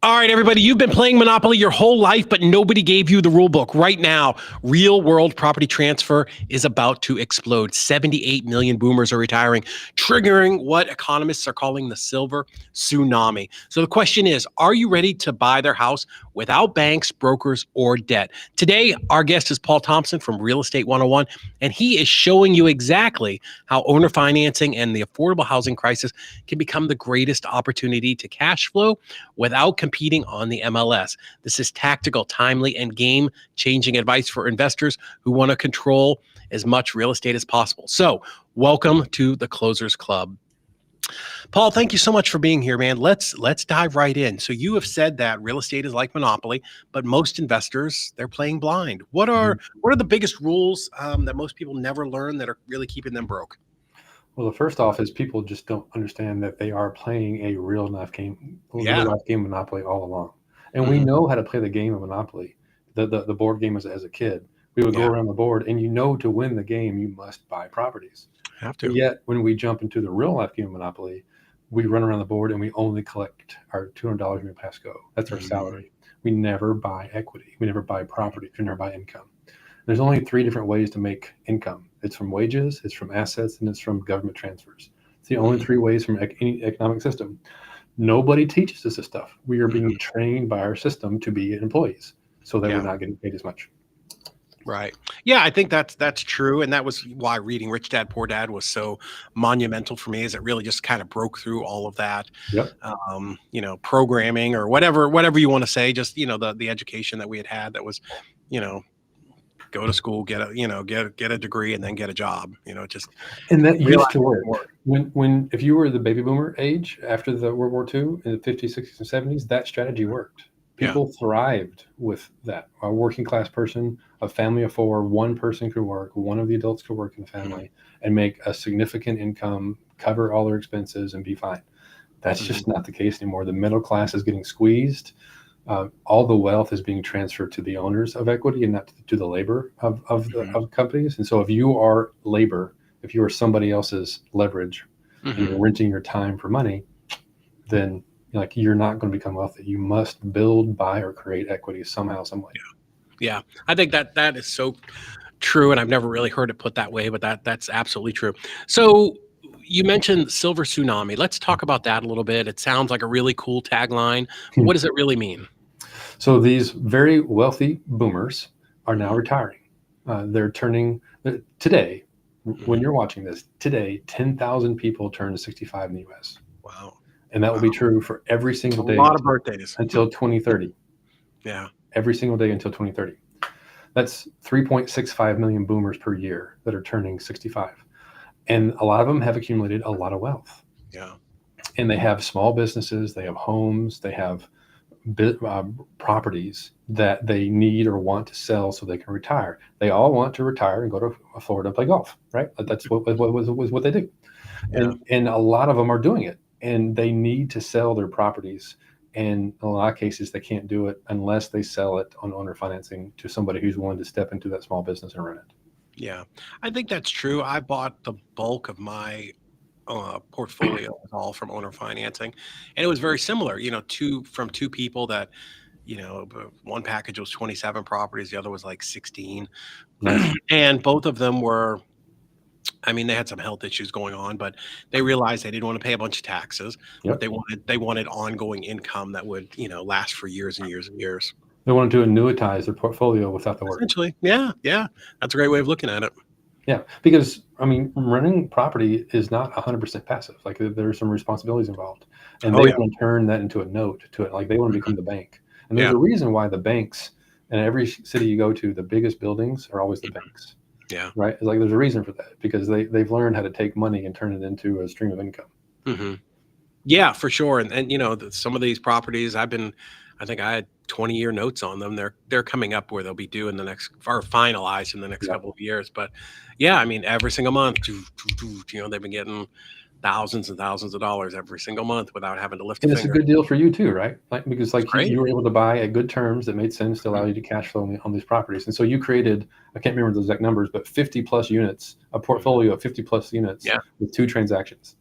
All right, everybody, you've been playing Monopoly your whole life, but nobody gave you the rule book. Right now, real world property transfer is about to explode. 78 million boomers are retiring, triggering what economists are calling the silver tsunami. So the question is, are you ready to buy their house without banks, brokers, or debt? Today, our guest is Paul Thompson from Real Estate 101, and he is showing you exactly how owner financing and the affordable housing crisis can become the greatest opportunity to cash flow without competing on the MLS. This is tactical, timely, and game-changing advice for investors who want to control as much real estate as possible. So, welcome to the Closers Club. Paul, thank you so much for being here, man. Let's dive right in. So you have said that real estate is like Monopoly, but most investors, they're playing blind. What are the biggest rules that most people never learn that are really keeping them broke? Well, the first off is people just don't understand that they are playing a real life game of Monopoly all along. And we know how to play the game of Monopoly, the board game as a kid. We would go around the board, and to win the game, you must buy properties. Have to. But yet, when we jump into the real life game of Monopoly, we run around the board and we only collect our $200 when we pass go. That's our salary. We never buy equity. We never buy property. We never buy income. There's only 3 different ways to make income. It's from wages, it's from assets, and it's from government transfers. It's the only 3 ways from any economic system. Nobody teaches us this stuff. We are being trained by our system to be employees so that we're not getting paid as much. Right. Yeah, I think that's true. And that was why reading Rich Dad, Poor Dad was so monumental for me, is it really just kind of broke through all of that, programming or whatever you want to say, just, the education that we had that was, go to school, get a degree and then get a job, And that used to work. If you were the baby boomer age after the World War II in the 50s, 60s, and 70s, that strategy worked. People thrived with that. A working class person, a family of 4, one person could work, one of the adults could work in the family and make a significant income, cover all their expenses, and be fine. That's just not the case anymore. The middle class is getting squeezed. All the wealth is being transferred to the owners of equity and not to the labor of companies. And so if you are labor, if you are somebody else's leverage and you're renting your time for money, then you're not going to become wealthy. You must build, buy, or create equity somehow, some way. Yeah. I think that is so true. And I've never really heard it put that way, but that's absolutely true. So you mentioned silver tsunami. Let's talk about that a little bit. It sounds like a really cool tagline. What does it really mean? So these very wealthy boomers are now retiring. They're turning today, when you're watching this, today, 10,000 people turn 65 in the U.S. Wow. And that will be true for every single day. A lot of birthdays. Until 2030. Yeah. Every single day until 2030. That's 3.65 million boomers per year that are turning 65. And a lot of them have accumulated a lot of wealth. Yeah. And they have small businesses, they have homes, they have properties that they need or want to sell so they can retire. They all want to retire and go to Florida and play golf, right? That's what they do. Yeah. And a lot of them are doing it. And they need to sell their properties. And in a lot of cases, they can't do it unless they sell it on owner financing to somebody who's willing to step into that small business and run it. Yeah, I think that's true. I bought the bulk of my portfolio all from owner financing, and it was very similar. From two people that, one package was 27 properties, the other was like 16, and both of them were. They had some health issues going on, but they realized they didn't want to pay a bunch of taxes. But they wanted ongoing income that would, last for years and years and years. They wanted to annuitize their portfolio without the work. Essentially, yeah. That's a great way of looking at it. Yeah, because I mean, renting property is not 100% passive. Like there's some responsibilities involved, and Oh they yeah. want to turn that into a note to it. Like they want to Mhm. become the bank. And there's Yeah. a reason why the banks in every city you go to, the biggest buildings are always the Mhm. banks, Yeah. right? It's like there's a reason for that because they've learned how to take money and turn it into a stream of income. Hmm. Yeah, for sure. And some of these properties I think I had 20-year notes on them. They're coming up where they'll be due in the next or finalized in the next Yeah, couple of years. But yeah, I mean, every single month, they've been getting thousands and thousands of dollars every single month without having to lift a and it's a finger. good deal for you too, right? Like because It's like great. you were able to buy at good terms that made sense to allow Mhm. you to cash flow on these properties, and so you created, I can't remember the exact numbers, but 50 plus units, a Mhm. portfolio of 50 plus units Yeah. with two transactions.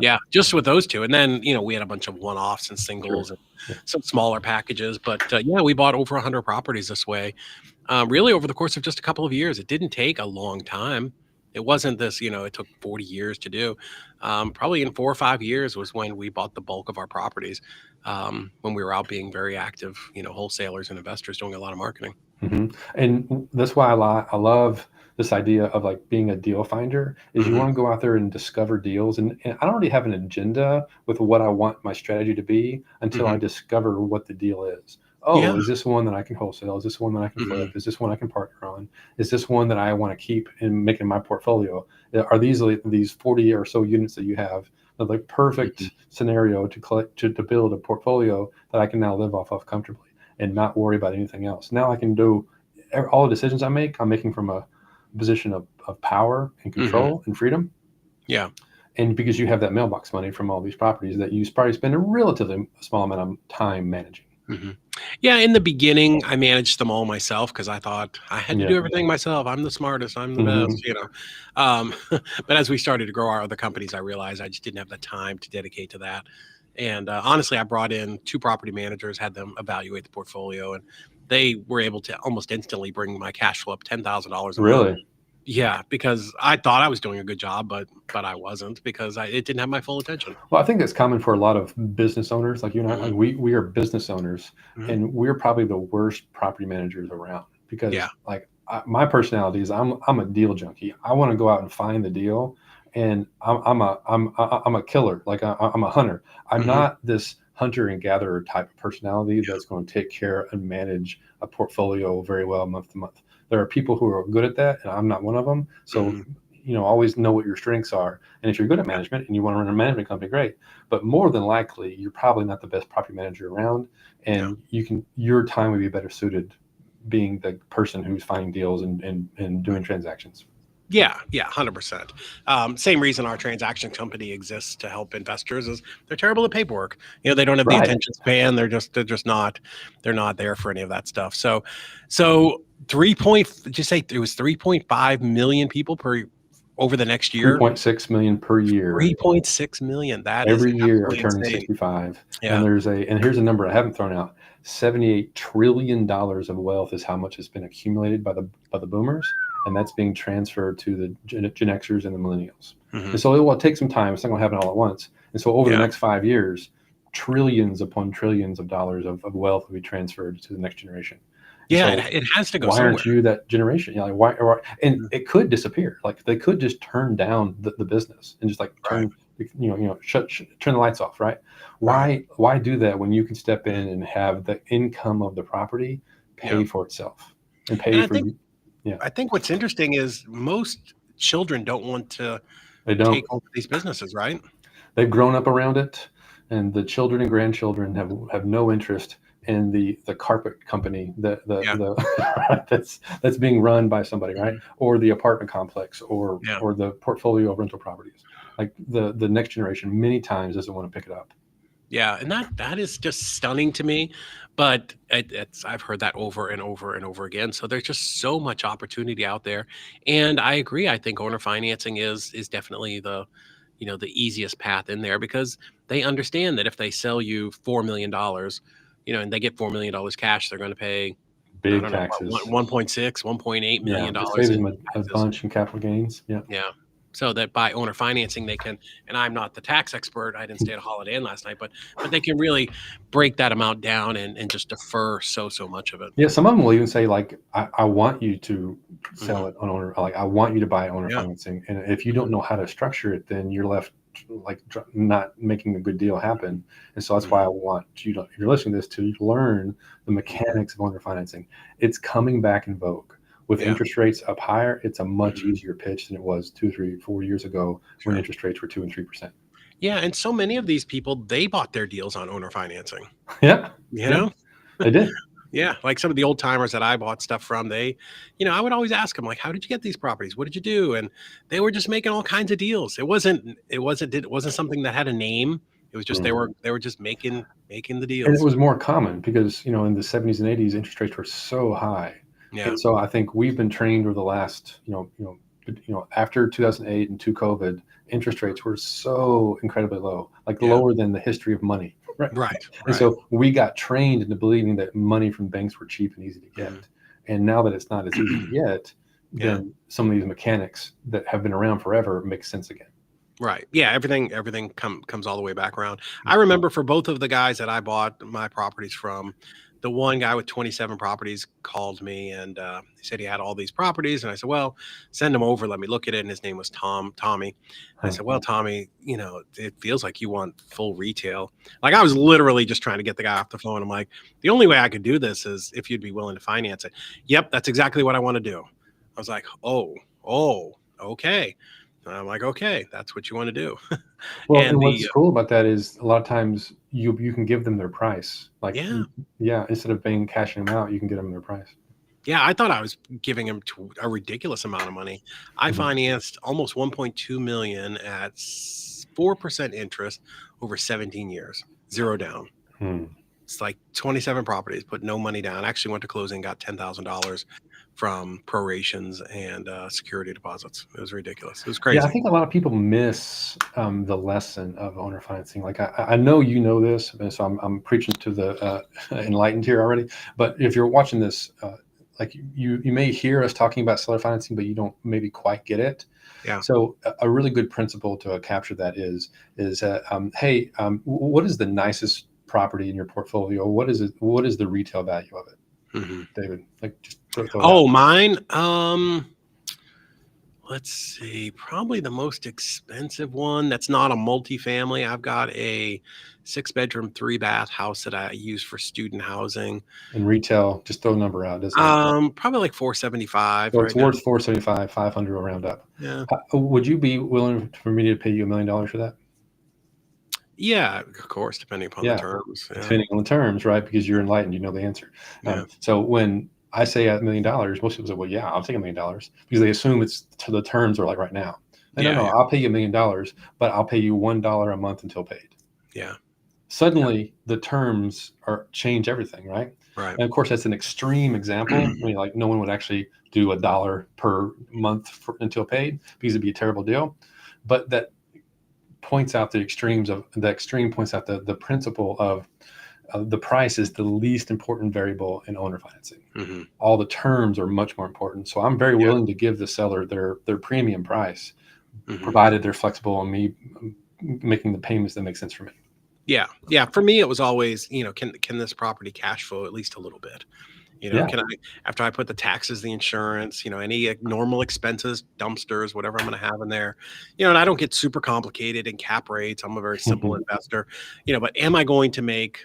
Yeah, just with those 2, and then, we had a bunch of one-offs and Sure. singles and Yeah. some smaller packages, but, yeah, we bought over 100 properties this way, really over the course of just a couple of years. It didn't take a long time. It wasn't this, it took 40 years to do. Probably in 4 or 5 years was when we bought the bulk of our properties, when we were out being very active, wholesalers and investors doing a lot of marketing. And that's why I love this idea of like being a deal finder is you Mhm. want to go out there and discover deals. And I don't really have an agenda with what I want my strategy to be until I Mhm. discover what the deal is. Oh, Yeah. is this one that I can wholesale? Is this one that I can Mhm. flip? Is this one I can partner on? Is this one that I want to keep and make in my portfolio? Are these 40 or so units that you have the like Mhm. perfect scenario to collect to build a portfolio that I can now live off of comfortably and not worry about anything else. Now I can do all the decisions I make, I'm making from a position of power and Mhm. control and freedom. Yeah. And because you have that mailbox money from all these properties that you probably spend a relatively small amount of time managing. Mhm. Yeah, in the beginning, I managed them all myself because I thought I had to Yeah. do everything myself. I'm the smartest, I'm the Hmm. best. But as we started to grow our other companies, I realized I just didn't have the time to dedicate to that. And, honestly, I brought in 2 property managers, had them evaluate the portfolio, and they were able to almost instantly bring my cash flow up $10,000 a month. Really? Yeah, because I thought I was doing a good job, but I wasn't because it didn't have my full attention. Well, I think that's common for a lot of business owners like you and I. Mhm, Like we are business owners, mhm. and we're probably the worst property managers around Yeah. because like my personality is I'm a deal junkie. I want to go out and find the deal, and I'm a killer. Like I'm a hunter. I'm Mhm. not this hunter and gatherer type of personality that's going to take care and manage a portfolio very well month to month. There are people who are good at that, and I'm not one of them. So Mhm. always know what your strengths are, and if you're good at Yeah. management and you want to run a management company, great. But more than likely, you're probably not the best property manager around, Yeah. and your time would be better suited being the person who's finding deals and doing transactions. Yeah, yeah, 100%. Same reason our transaction company exists to help investors is they're terrible at paperwork. They don't have the Right. attention span. They're just not they're not there for any of that stuff. So 3 point did you say it was 3.5 million people per over the next year? 3.6 million per year 3.6 million. That is every year are absolutely turning insane. 65. And Yeah. and here's a number I haven't thrown out. $78 trillion of wealth is how much has been accumulated by the boomers, and that's being transferred to the Gen Xers and the millennials. Mhm. And so it will take some time. It's not going to happen all at once. And so over the Yeah. next 5 years, trillions upon trillions of dollars of wealth will be transferred to the next generation. And Yeah, so it has to go why aren't somewhere. you that generation? Like why? And Mhm. it could disappear. Like they could just turn down the business and just like Right, turn the lights off. Right? right. Why do that when you can step in and have the income of the property Yeah. pay for itself and And pay I for think you? Yeah, I think what's interesting is most children don't want to they take don't. over these businesses, right? They've grown up around it, and the children and grandchildren have no interest in the carpet company Yeah. the that's being run by somebody, right? Mhm. Or the apartment complex Yeah. or the portfolio of rental properties. Like the next generation many times doesn't want to pick it up. Yeah, and that is just stunning to me, but it's I've heard that over and over and over again. So there's just so much opportunity out there, and I agree. I think owner financing is definitely the easiest path in there because they understand that if they sell you $4 million, and they get $4 million cash, they're going to pay I Big don't know what taxes. 1.6, 1.8 Yeah, million it dollars saves in them a taxes. bunch in capital gains. Yeah. Yeah. so that by owner financing they can, and I'm not the tax expert, I didn't stay at a Holiday Inn last night, but they can really break that amount down and just defer so much of it. Yeah, some of them will even say like, I want you to sell Mhm. it on owner, like I want you to buy owner Yeah. financing, and if you don't Mhm. know how to structure it, then you're left like not making a good deal happen. And so that's why Mhm. I want you to, if you're listening to this, to learn the Mhm. mechanics of owner financing. It's coming back in vogue. With Yeah. interest rates up higher, it's a much Mhm. easier pitch than it was 2, 3, 4 years ago when Sure. interest rates were 2 and 3%. Yeah, and so many of these people, they bought their deals on owner financing, Yeah, you yeah, know? they did. Yeah, like some of the old timers that I bought stuff from, I would always ask them like, "How did you get these properties? What did you do?" And they were just making all kinds of deals. It wasn't something that had a name. It was just Mhm. they were just making the And it deals. was more common because, in the 70s and 80s, interest rates were so high. Yeah. And so I think we've been trained over the last, after 2008 and to COVID, interest rates were so incredibly low, like Yeah. lower than the history of money. Right. Right. And Right. so we got trained into believing that money from banks were cheap and easy to Mhm. get. And now that it's not as easy to get, Yeah. then some of these mechanics that have been around forever make sense again. Right. Yeah, everything comes all the way back around. I remember for both of the guys that I bought my properties from, the one guy with 27 properties called me and he said he had all these properties. And I said, well, send them over. Let me look at it. And his name was Tommy. I Huh. said, well, Tommy, it feels like you want full retail. Like I was literally just trying to get the guy off the phone. I'm like, the only way I could do this is if you'd be willing to finance it. Yep, that's exactly what I want to do. I was like, oh, okay. I'm like, okay, that's what you want to do. Well, And and what's cool about that is a lot of times you can give them their price. Like, yeah, yeah, instead of paying cashing them out, you can get them their price. yeah, I thought I was giving him a ridiculous amount of money. I Mhm. financed almost 1.2 million at 4% interest over 17 years, zero down. Hmm. It's like 27 properties, put no money down. Actually went to closing, got $10,000 from prorations and security deposits. It was ridiculous. It was Yeah, I crazy. think a lot of people miss the lesson of owner financing. Like I know you know this, and so I'm preaching to the enlightened here already. But if you're watching this, like you may hear us talking about seller financing, but you don't maybe quite get it. Yeah. So a really good principle to capture that is hey, what is the nicest property in your portfolio? What is it? What is the retail value of it, Hmm. David? Like just throw it out. Oh, mine. Let's see. Probably the most expensive one that's not a multifamily. I've got a 6-bedroom, 3-bath house that I use for student housing. In retail, just throw a number out. It doesn't have to. Probably like 475 So it's right now. worth 475, 500 will round up. Yeah. Would you be willing for me to pay you $1 million for that? Yeah, of course, depending upon the Yeah, terms. Yeah. depending on the terms, right? Because you're enlightened, you know the answer. Yeah. So when I say $1 million, most people say, "Well, yeah, I'll take $1 million," because they assume it's to the terms are like right now. No, Yeah. no, Yeah. I'll pay you $1 million, but I'll pay you $1 a month until paid. Yeah. Yeah. Suddenly, the terms are change everything, right? Right. And of course, that's an extreme example. I mean, like no one would actually do $1 per month until paid because it'd be a terrible deal. But that points out the extremes of the extreme points out the principle of the price is the least important variable in owner financing. Hmm. All the terms are much more important. So I'm very Yeah. willing to give the seller their premium price, Hmm. provided they're flexible on me making the payments that make sense for me. Yeah. Yeah. For me, it was always, can this property cash flow at least a little bit? Yeah. Can I, after I put the taxes, the insurance, any normal expenses, dumpsters, whatever I'm going to have in there, and I don't get super complicated in cap rates. I'm a very simple investor, but am I going to make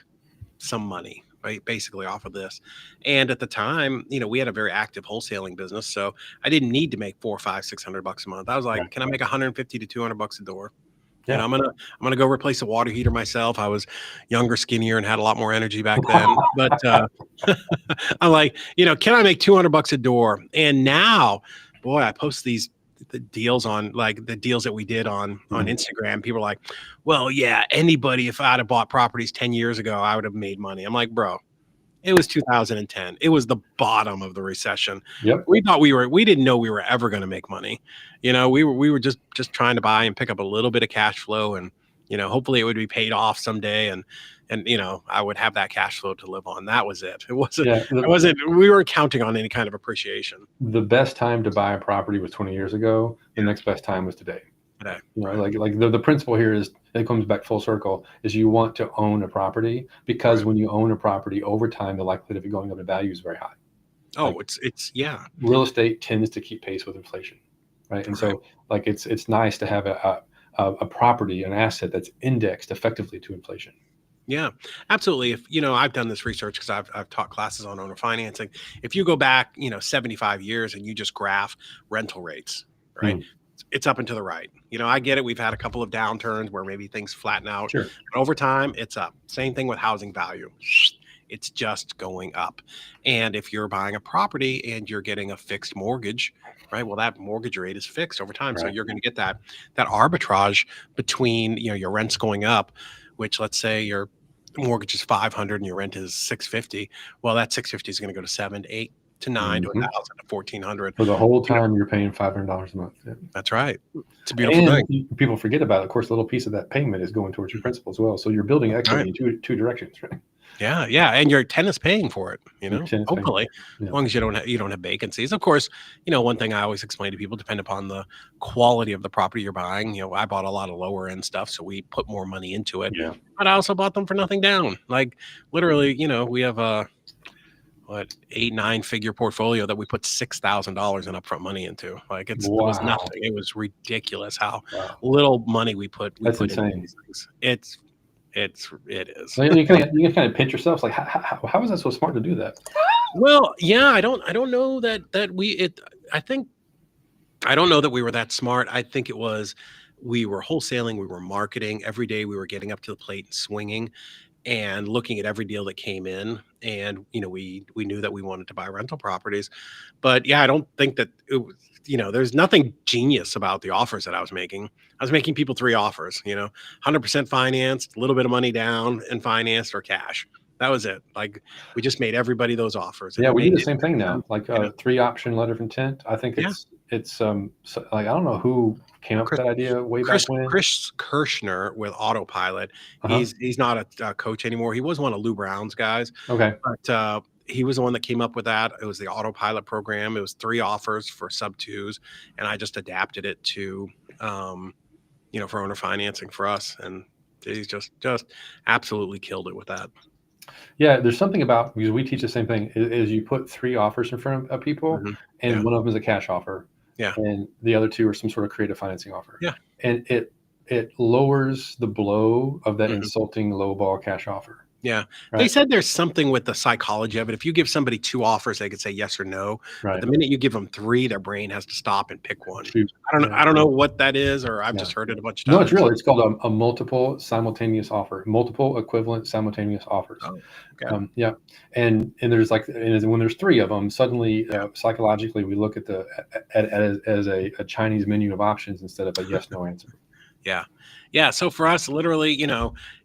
some money, right? Basically off of this. And at the time, we had a very active wholesaling business. So I didn't need to make 4, 5, $600 a month. I was like, Right. can I make 150 to $200 a door? Yeah. I'm gonna go replace a water heater myself. I was younger, skinnier, and had a lot more energy back then. But I'm like, can I make $200 a door? And now, boy, I post the deals on like the deals that we did on Mhm. Instagram. People are like, well, yeah, anybody, if I'd have bought properties 10 years ago, I would have made money. I'm like, bro, it was 2010. It was the bottom of the recession. Yep. We didn't know we were ever going to make money. We were just trying to buy and pick up a little bit of cash flow and, hopefully it would be paid off someday, and I would have that cash flow to live on. That was it. It wasn't. Yeah, We weren't counting on any kind of appreciation. the best time to buy a property was 20 years ago. The next best time was today. Today, like the principle here is, it comes back full circle, is you want to own a property, because when you own a property over time, the likelihood of it going up in value is very high. Oh, yeah. Real estate tends to keep pace with inflation, right? And so like it's nice to have a property, an asset that's indexed effectively to inflation. Yeah, absolutely. If I've done this research because I've taught classes on owner financing. If you go back, 75 years and you just graph rental rates, right? It's up and to the right. I get it. We've had a couple of downturns where maybe things flatten out. Sure. But over time, it's up. Same thing with housing value. It's just going up. And if you're buying a property and you're getting a fixed mortgage, right? Well, that mortgage rate is fixed over time. Right. So you're going to get that arbitrage between, your rent's going up, which, let's say your mortgage is 500 and your rent is 650. Well, that 650 is going to go to 7 to 8 to 9 to 1,000 to 1,400. For the whole time, you're paying $500 a month. Yeah. That's right. It's a beautiful thing. People forget about it. Of course, a little piece of that payment is going towards your principal as well. So you're building equity in two directions, right? Yeah, and your tenant's paying for it. Hopefully, as long as you don't have vacancies. Of course, one thing I always explain to people, depend upon the quality of the property you're buying. I bought a lot of lower end stuff, so we put more money into it. Yeah. But I also bought them for nothing down. Like literally, we have a 8-9 figure portfolio that we put $6,000 in upfront money into. Like it was nothing. It was ridiculous how little money we put. That's insane. Into these things. It is. So you can kind of pinch yourself. Like, how is that so smart to do that? Well, yeah, I don't know I don't know that we were that smart. I think it was, we were wholesaling, we were marketing every day. We were getting up to the plate and swinging and looking at every deal that came in. And, we knew that we wanted to buy rental properties, but yeah, I don't think that it was, there's nothing genius about the offers that I was making. I was making people 3 offers, 100% financed, a little bit of money down and financed, or cash. That was it. Like we just made everybody those offers. Yeah, we do the same thing now. Like a 3-option letter of intent. I think it's like, I don't know who came up with that idea back when. Chris Kirschner with Autopilot. He's not a coach anymore. He was one of Lou Brown's guys. Okay, but he was the one that came up with that. It was the Autopilot program. It was 3 offers for sub 2s, and I just adapted it to, for owner financing for us. And he's just absolutely killed it with that. Yeah, there's something about, because we teach the same thing, is you put 3 offers in front of people, and one of them is a cash offer. Yeah. And the other 2 are some sort of creative financing offer. Yeah. And it lowers the blow of that insulting lowball cash offer. Yeah. Right? They said there's something with the psychology of it. If you give somebody 2 offers, they could say yes or no. Right. But the minute you give them 3, their brain has to stop and pick one. I don't know what that is, or I've just heard it a bunch of times. No, it's real. It's called a multiple simultaneous offer, multiple equivalent simultaneous offers. Oh, okay. Yeah. And there's and when there's 3 of them, suddenly psychologically we look at as a Chinese menu of options instead of a yes/no answer. Yeah. Yeah. So for us, literally,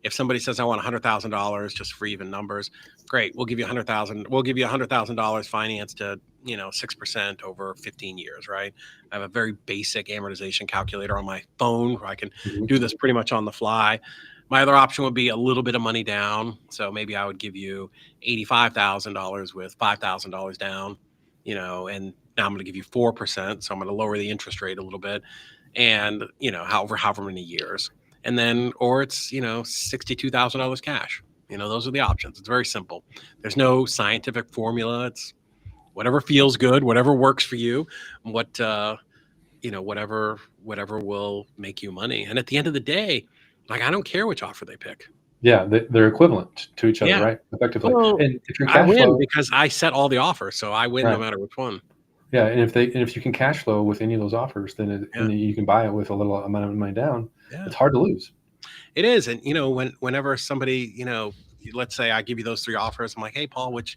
if somebody says I want $100,000 just for even numbers, great. We'll give you $100,000. We'll give you $100,000 financed to, 6% over 15 years. Right. I have a very basic amortization calculator on my phone where I can do this pretty much on the fly. My other option would be a little bit of money down. So maybe I would give you $85,000 with $5,000 down, and now I'm going to give you 4%. So I'm going to lower the interest rate a little bit. And, however many years. And then, or it's, $62,000 cash. Those are the options. It's very simple. There's no scientific formula. It's whatever feels good, whatever works for you, whatever will make you money. And at the end of the day, I don't care which offer they pick. Yeah, they're equivalent to each other, right? Effectively. Well, and if I win because I set all the offers, so I win no matter which one. Yeah, and if you can cash flow with any of those offers, then you can buy it with a little amount of money down. Yeah. It's hard to lose. It is, and whenever somebody, let's say I give you those 3 offers, I'm like, hey, Paul, which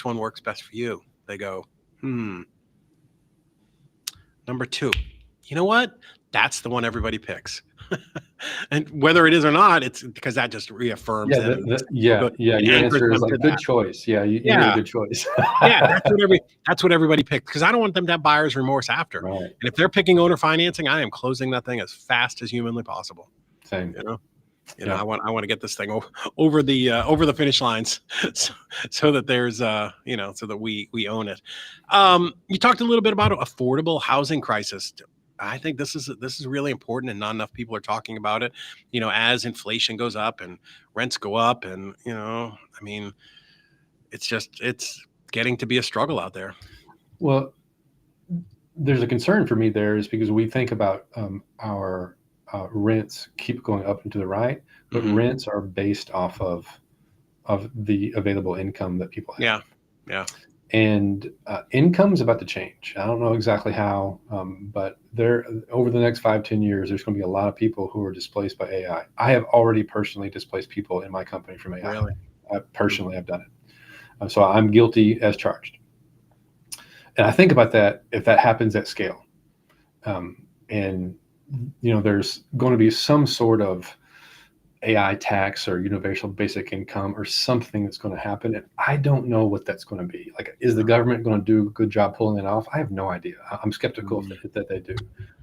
one works best for you? They go, number 2. You know what? That's the one everybody picks. And whether it is or not, it's because that just reaffirms it. Your answer is like good choice. Yeah, you made a good choice. Yeah, that's what everybody picks, because I don't want them to have buyer's remorse after. Right. And if they're picking owner financing, I am closing that thing as fast as humanly possible. Same. Yeah. I want to get this thing over the finish lines, so that there's so that we own it. You talked a little bit about affordable housing crisis. I think this is really important, and not enough people are talking about it. As inflation goes up and rents go up, and I mean, it's getting to be a struggle out there. Well, there's a concern for me there is because we think about our rents keep going up and to the right, but Mhm. rents are based off of the available income that people have. Yeah, yeah, And income is about to change. I don't know exactly how, but there over the next 5-10 years, there's going to be a lot of people who are displaced by AI. I have already personally displaced people in my company from AI. really. I personally have done it, so I'm guilty as charged. And I think about that if that happens at scale, and there's going to be some sort of AI tax or universal basic income or something that's going to happen. And I don't know what that's going to be. Like, is the government going to do a good job pulling it off? I have no idea. I'm skeptical that they do.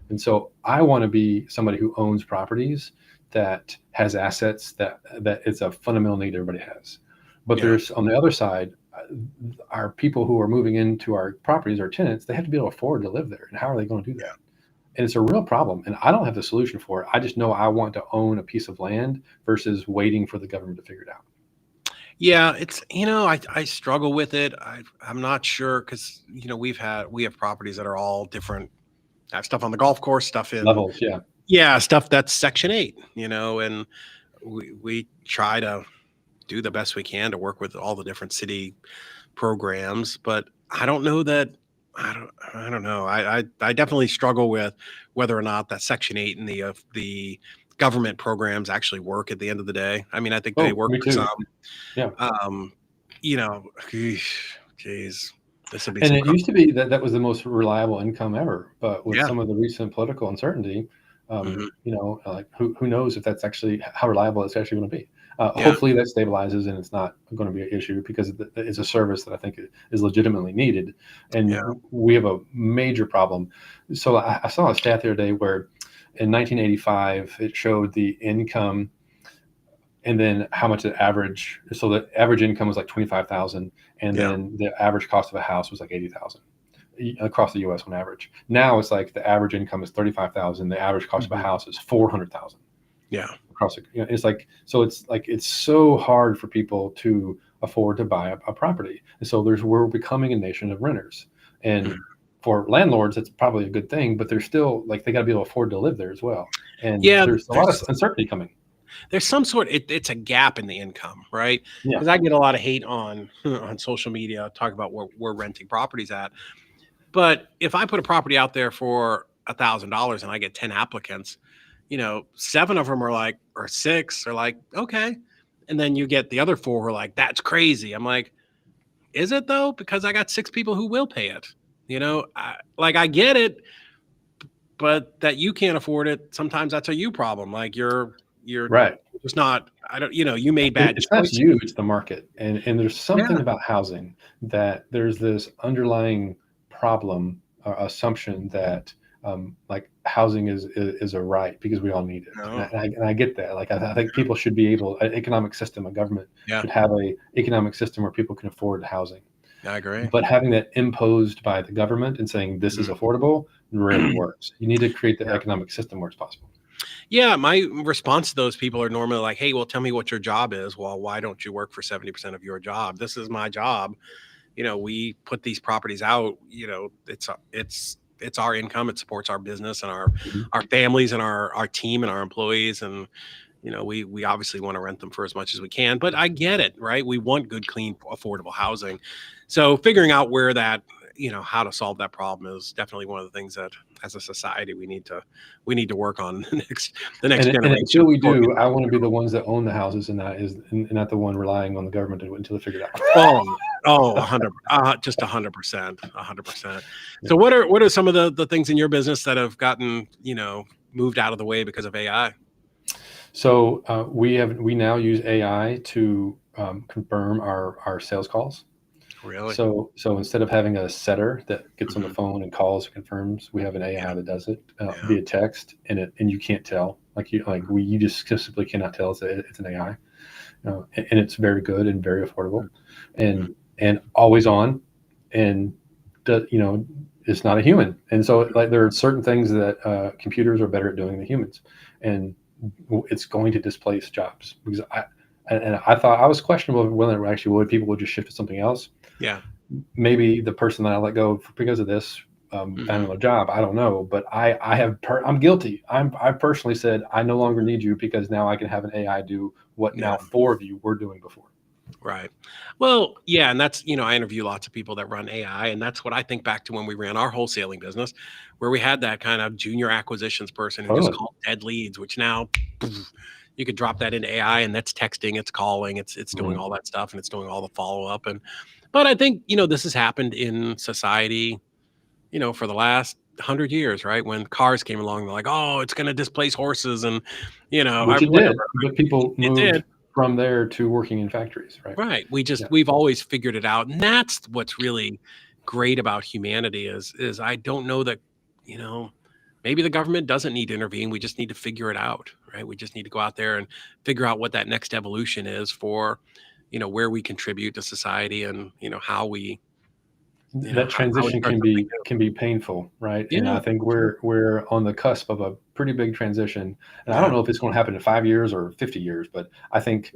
And so I want to be somebody who owns properties that has assets that it's a fundamental need everybody has. But Yeah. there's on the other side, our people who are moving into our properties, our tenants, they have to be able to afford to live there. And how are they going to do that? Yeah. And it's a real problem. And I don't have the solution for it. I just know I want to own a piece of land versus waiting for the government to figure it out. Yeah, it's I struggle with it. I'm not sure, because we have properties that are all different. I have stuff on the golf course, stuff in Levels, yeah. stuff that's Section 8, and we try to do the best we can to work with all the different city programs, but I don't know that I don't know. I definitely struggle with whether or not that Section 8 and the government programs actually work at the end of the day. I mean, I think they Oh, work me for too. some. Yeah. Um, geez, this would be And some. it used to be that was the most reliable income ever. But with Yeah. some of the recent political uncertainty, Mhm. like who knows if that's actually how reliable it's actually going to be. Yeah. Hopefully that stabilizes and it's not going to be an issue because it's a service that I think is legitimately needed. And Yeah. we have a major problem. So I saw a stat the other day where in 1985, it showed the income and then how much the average. So the average income was like 25,000, and Yeah. then the average cost of a house was like 80,000 across the U.S. on average. Now it's like the average income is 35,000. The average cost of a house is 400,000 Yeah. across. It's like it's so hard for people to afford to buy a property, and so we're becoming a nation of renters. And Mhm. for landlords, it's probably a good thing, but they're still like they got to be able to afford to live there as well. And Yeah. there's a lot of uncertainty coming. There's some sort. It's a gap in the income, right? Yeah. Because I get a lot of hate on on social media talk about where we're renting properties at. But if I put a property out there for $1,000 and I get 10 applicants, 7 of them are like, or 6 are like, okay. And then you get the other 4 who are like, that's crazy. I'm like, is it though? Because I got 6 people who will pay it. I get it, but that you can't afford it, sometimes that's a you problem. Like you're Right. just not, I don't, you made bad It's not choices. you, it's the market. And there's something Yeah. about housing that there's this underlying problem or assumption that like housing is a right because we all need it. No. And I get that. Like I think people should be able, an economic system, a government Yeah. should have a economic system where people can afford housing. I agree. But having that imposed by the government and saying this is affordable rarely works. You need to create the Yeah. economic system where it's possible. Yeah, my response to those people are normally like, "Hey, well, tell me what your job is." Well, why don't you work for 70% of your job? This is my job. We put these properties out. It's our income. It supports our business and Mhm. our families and our team and our employees. And we obviously want to rent them for as much as we can. But I get it, right? We want good, clean, affordable housing. So figuring out where that how to solve that problem is definitely one of the things that as a society we need to work on the next And generation until we before it do, gets I out of want to be control. the ones that own the houses and not the one relying on the government until they figure it out. Oh, 100, just 100%, 100%. Yeah. So what are some of the things in your business that have gotten, moved out of the way because of AI? So we now use AI to confirm our sales calls. Really? So instead of having a setter that gets on the Mhm. phone and calls and confirms, we have an AI Yeah, that does it yeah, via text, and you can't tell. You just simply cannot tell it's an AI. And it's very good and very affordable, and always on, and it's not a human. And so like there are certain things that computers are better at doing than humans, and it's going to displace jobs. Because I thought I was questionable whether it actually would. People would just shift to something else. Yeah. Maybe the person that I let go because of this found another job. I don't know, but I'm guilty. I've personally said I no longer need you because now I can have an AI do what now 4 of you were doing before. Right. Well, yeah. And that's, I interview lots of people that run AI, and that's what I think back to when we ran our wholesaling business, where we had that kind of junior acquisitions person who just called dead leads, which now you could drop that into AI, and that's texting, it's calling, it's doing all that stuff, and it's doing all the follow-up. But I think, this has happened in society, for the last 100 years, right? When cars came along, they're like, oh, it's going to displace horses. And, which it did, but people moved from there to working in factories, right? Right. We've always figured it out. And that's what's really great about humanity is I don't know that, maybe the government doesn't need to intervene. We just need to figure it out, right? We just need to go out there and figure out what that next evolution is for, where we contribute to society and, how we, that transition can be painful, right? Yeah. And I think we're on the cusp of a pretty big transition. And I don't know if it's going to happen in 5 years or 50 years, but I think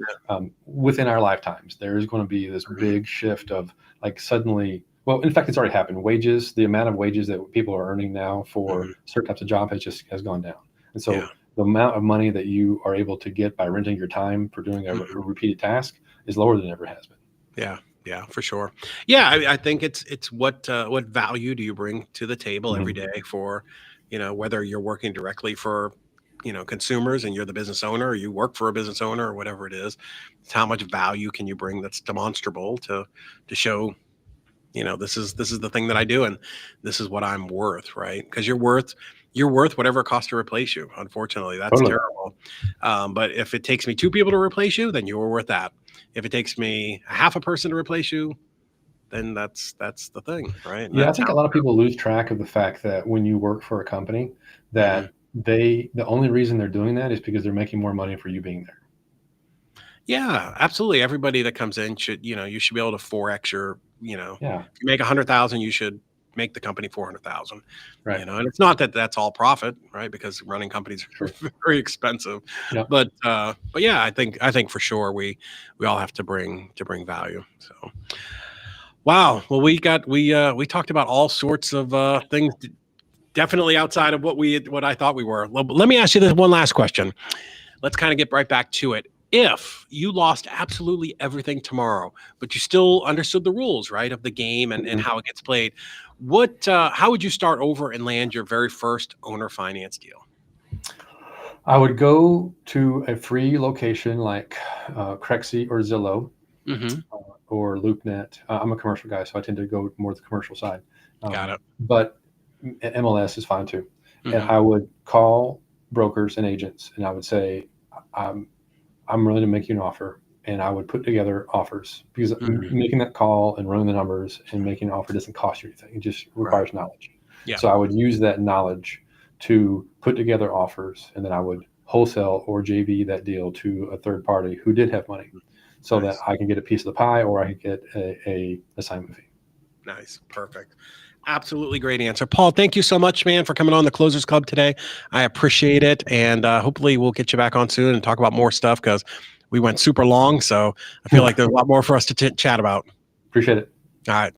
within our lifetimes, there is going to be this big shift of like suddenly, well, in fact, it's already happened. Wages, the amount of wages that people are earning now for certain types of job has gone down. And so the amount of money that you are able to get by renting your time for doing a repeated task is lower than it ever has been. Yeah. Yeah, for sure. Yeah, I think it's what value do you bring to the table every day for, whether you're working directly for, consumers and you're the business owner, or you work for a business owner or whatever it is. It's how much value can you bring that's demonstrable to show, this is the thing that I do and this is what I'm worth, right? Because you're worth whatever it costs to replace you. Unfortunately, that's terrible. But if it takes me 2 people to replace you, then you're worth that. If it takes me half a person to replace you, then that's the thing, right? And I think a lot of people lose track of the fact that when you work for a company, that the only reason they're doing that is because they're making more money for you being there. Yeah, absolutely. Everybody that comes in should, you should be able to 4x your, if you make 100,000, you should make the company 400,000, right? And it's not that that's all profit, right? Because running companies are very expensive. But yeah, I think for sure we all have to bring value. So, wow. Well, we talked about all sorts of things, definitely outside of what I thought we were. Let me ask you this one last question. Let's kind of get right back to it. If you lost absolutely everything tomorrow, but you still understood the rules, right, of the game and how it gets played, how would you start over and land your very first owner finance deal? I would go to a free location like Crexy or Zillow or LoopNet. I'm a commercial guy, so I tend to go more the commercial side. Got it. But MLS is fine too. And I would call brokers and agents, and I would say, I'm willing to make you an offer, and I would put together offers because making that call and running the numbers and making an offer doesn't cost you anything. It just requires knowledge. Yeah. So I would use that knowledge to put together offers, and then I would wholesale or JV that deal to a third party who did have money so that I can get a piece of the pie or I can get a assignment fee. Nice. Perfect. Absolutely great answer. Paul, thank you so much, man, for coming on the Closers Club today. I appreciate it. And hopefully we'll get you back on soon and talk about more stuff because we went super long. So I feel like there's a lot more for us to chat about. Appreciate it. All right.